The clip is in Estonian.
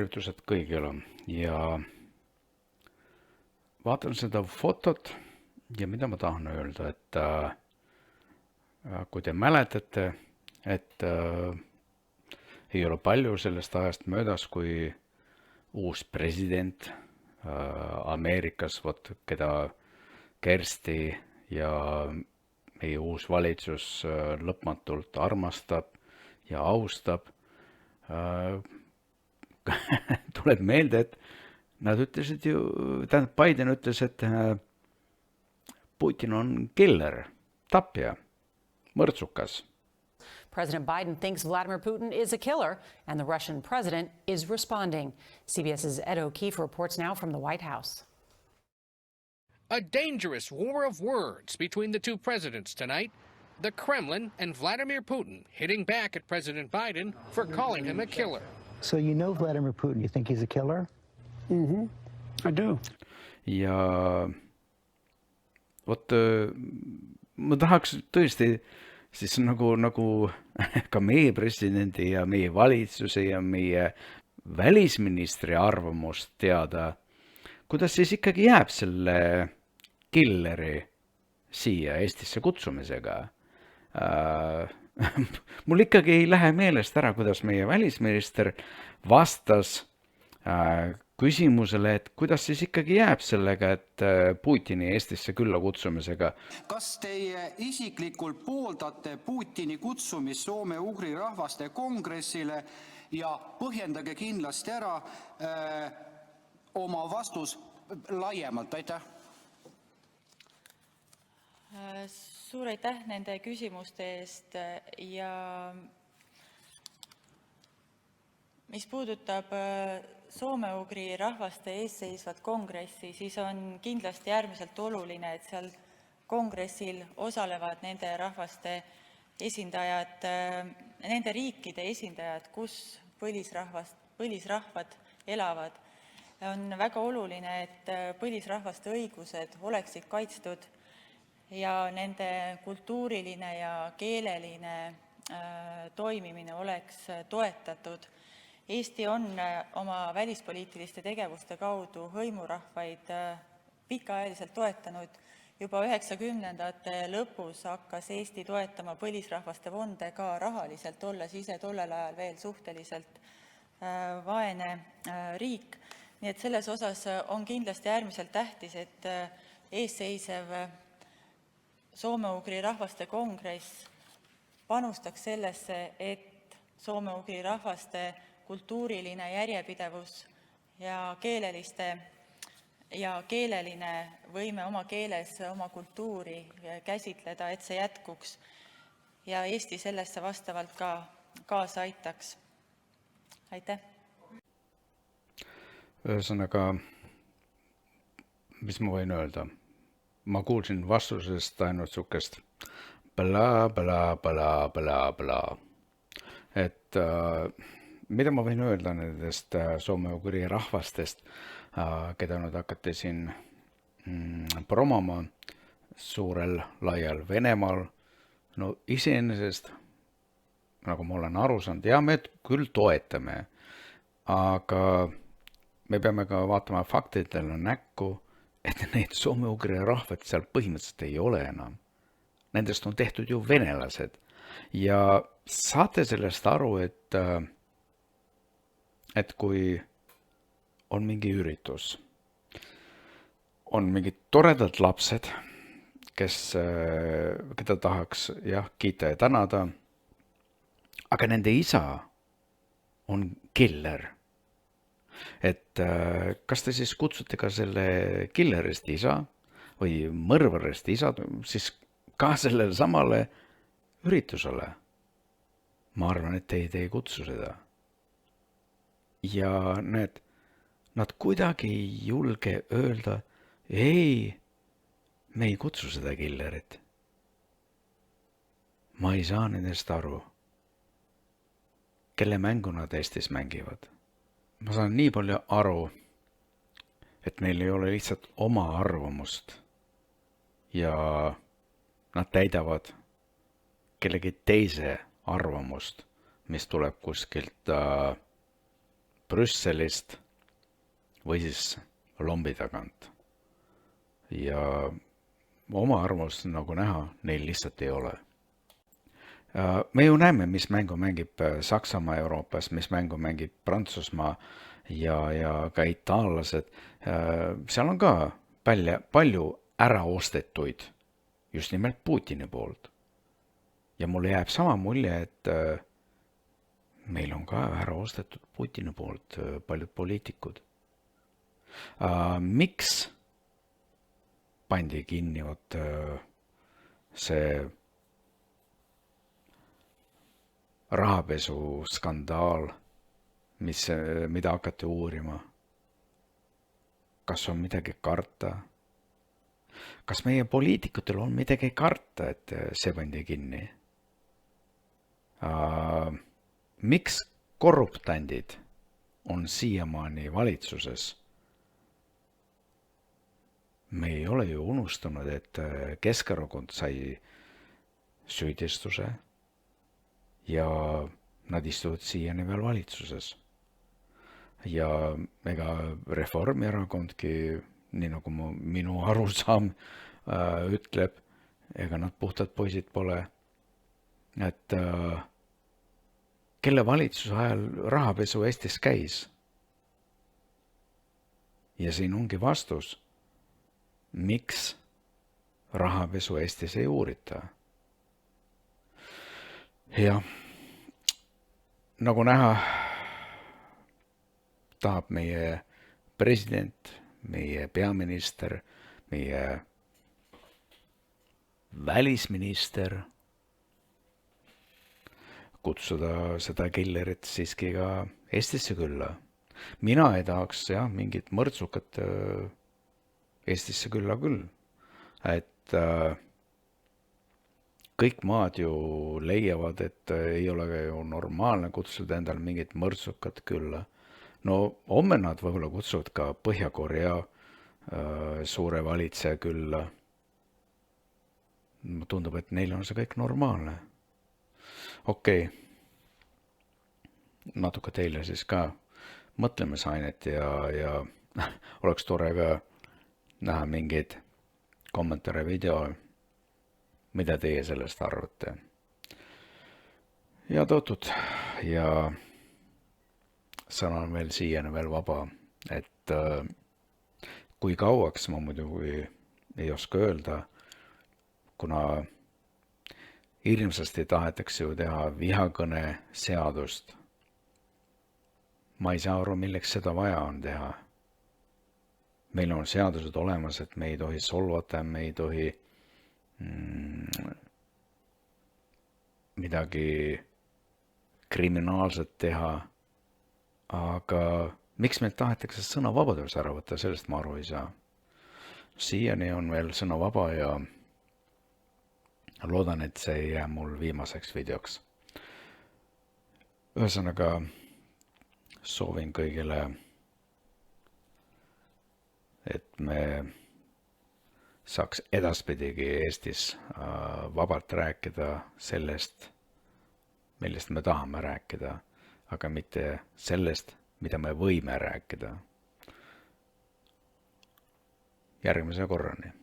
tervitused kõigile ja vaatan seda fotot ja mida ma tahan öelda, et kui te mäletate, et ei ole palju sellest ajast möödas, kui uus president Ameerikas, keda Kersti ja meie uus valitsus lõpmatult armastab ja austab, tuleb meelde, et nad ütlesid ju, tähendab Biden ütles, et Putin on killer, tapja, mõrtsukas. President Biden thinks Vladimir Putin is a killer and the Russian president is responding. CBS's Ed O'Keefe reports now from the White House. A dangerous war of words between the two presidents tonight. The Kremlin and Vladimir Putin hitting back at President Biden for calling him a killer. So you know Vladimir Putin, you think he's a killer? Mm-hmm. I do. Ja vot ma tahaks tõesti siis nagu ka meie presidendi ja meie valitsuse ja meie välisministri arvamust teada, kuidas siis ikkagi jääb selle killeri siia Eestisse kutsumisega. Mul ikkagi ei lähe meelest ära, kuidas meie välisminister vastas küsimusele, et kuidas siis ikkagi jääb sellega, et Putini Eestisse külla kutsumisega. Kas teie isiklikult pooldate Putini kutsumist soome-ugri rahvaste kongressile ja põhjendage kindlasti ära oma vastus laiemalt, aitäh? Suur aitäh nende küsimuste eest ja mis puudutab soome-ugri rahvaste eesseisvat kongressi, siis on kindlasti äärmiselt oluline, et seal kongressil osalevad nende rahvaste esindajad, nende riikide esindajad, kus põlisrahvad elavad. On väga oluline, et põlisrahvaste õigused oleksid kaitstud ja nende kultuuriline ja keeleline toimimine oleks toetatud. Eesti on oma välispoliitiliste tegevuste kaudu hõimurahvaid pikaajaliselt toetanud. Juba 90ndate lõpus hakkas Eesti toetama põlisrahvaste fonde ka rahaliselt, olles ise tollel ajal veel suhteliselt vaene riik. Nii et selles osas on kindlasti äärmiselt tähtis, et eesseisev soome-ugri rahvaste kongress panustaks sellesse, et soome-ugri rahvaste kultuuriline järjepidevus ja keeleline võime oma keeles oma kultuuri käsitleda, et see jätkuks ja Eesti sellesse vastavalt ka kaasa aitaks. Aitäh! Ühesõnaga, mis ma võin öelda? Ma kuulsin vastusest ainult sukest bla. Et mida ma võin öelda nendest soome-ugri rahvastest, keda nüüd hakati siin promama suurel laial Venemaal? No iseenesest, nagu ma olen aru saanud, ja me küll toetame, aga me peame ka vaatama faktidele näkku, et neid soome-ugri rahvad seal põhimõtteliselt ei ole enam. Nendest on tehtud ju venelased. Ja saate sellest aru, et kui on mingi üritus, on mingid toredad lapsed, keda tahaks kiita ja tänada, aga nende isa on killer. Et kas te siis kutsute ka selle killerist isa või mõrvarist isa siis ka sellele samale üritusele? Ma arvan, et te ei kutsu seda. Ja nad kuidagi ei julge öelda, ei, me ei kutsu seda killerit. Ma ei saa nendest aru, kelle mängu nad Eestis mängivad. Ma saan nii palju aru, et neil ei ole lihtsalt oma arvamust ja nad täidavad kellegi teise arvamust, mis tuleb kuskilt Brüsselist või siis lombi tagant. Ja oma arvamust, nagu näha, neil lihtsalt ei ole. Me ju näeme, mis mängu mängib Saksamaa Euroopas, mis mängu mängib Prantsusmaa ja ka itaallased. Seal on ka palju ära ostetuid just nimelt Putini poolt. Ja mulle jääb sama mulje, et meil on ka ära ostetud Putini poolt paljud poliitikud. Miks pandi kinni see rahapesu skandaal, mida hakati uurima? Kas on midagi karta? Kas meie poliitikutel on midagi karta, et see pandi kinni? Miks korruptandid on siiamaani valitsuses? Me ei ole ju unustanud, et Keskerakond sai süüdistuse ja nad istuvad siiani veel valitsuses. Ja ega Reformierakondki, nii nagu minu arusaam ütleb, ega nad puhtad poisid pole, et kelle valitsuse ajal rahapesu Eestis käis. Ja siin ongi vastus. Miks rahapesu Eestis ei uurita? Ja nagu näha, tahab meie president, meie peaminister, meie välisminister kutsuda seda killerit siiski ka Eestisse külla. Mina ei tahaks mingit mõrtsukat Eestisse külla küll, et kõik maad ju leiavad, et ei ole ju normaalne kutsuda endal mingit mõrtsukat külla. No homme nad võib-olla kutsuvad ka Põhja-Korea suure valitseja külla. Tundub, et neil on see kõik normaalne. Okei, natuke teile siis ka mõtlemisainet ja oleks tore ka näha mingeid kommentaare video, mida teie sellest arvate. Ja toodud ja sõna on veel siiani veel vaba, et kui kauaks ma muidugi ei oska öelda, kuna hirmsasti tahetakse ju teha vihakõne seadust. Ma ei saa aru, milleks seda vaja on teha. Meil on seadused olemas, et me ei tohi solvata, me ei tohi midagi kriminaalset teha. Aga miks meil tahetakse sõnavabadus ära võtta, sellest ma aru ei saa. Siiani on veel sõna vaba ja loodan, et see ei jää mul viimaseks videoks. Ühesõnaga soovin kõigile, et me saaks edaspidigi Eestis vabalt rääkida sellest, millest me tahame rääkida, aga mitte sellest, mida me võime rääkida. Järgmise korrani.